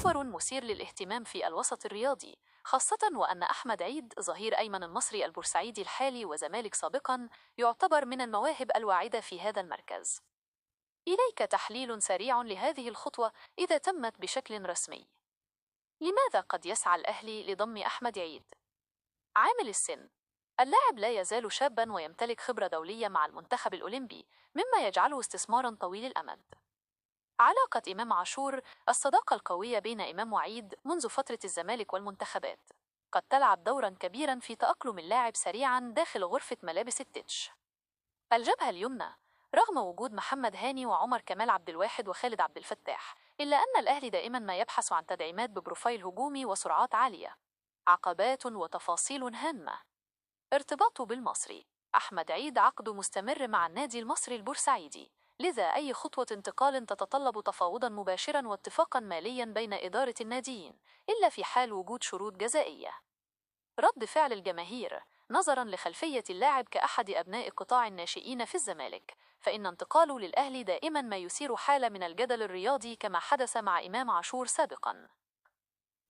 خبر مثير للاهتمام في الوسط الرياضي، خاصة وأن أحمد عيد ظهير أيمن المصري البورسعيدي الحالي وزمالك سابقا يعتبر من المواهب الواعدة في هذا المركز. إليك تحليل سريع لهذه الخطوة إذا تمت بشكل رسمي. لماذا قد يسعى الأهلي لضم أحمد عيد؟ عامل السن. اللاعب لا يزال شابا ويمتلك خبرة دولية مع المنتخب الأولمبي، مما يجعله استثمارا طويل الأمد. علاقة إمام عاشور. الصداقة القوية بين إمام وعيد منذ فترة الزمالك والمنتخبات قد تلعب دورا كبيرا في تأقلم اللاعب سريعا داخل غرفة ملابس التتش. الجبهة اليمنى. رغم وجود محمد هاني وعمر كمال عبد الواحد وخالد عبد الفتاح، إلا أن الأهلي دائما ما يبحث عن تدعيمات ببروفايل هجومي وسرعات عالية. عقبات وتفاصيل هامة. ارتباطه بالمصري. أحمد عيد عقده مستمر مع النادي المصري البورسعيدي، لذا أي خطوة انتقال تتطلب تفاوضا مباشرا واتفاقا ماليا بين إدارة الناديين، إلا في حال وجود شروط جزائية. رد فعل الجماهير. نظرا لخلفية اللاعب كأحد أبناء قطاع الناشئين في الزمالك، فإن انتقاله للأهلي دائما ما يثير حالة من الجدل الرياضي كما حدث مع إمام عاشور سابقا.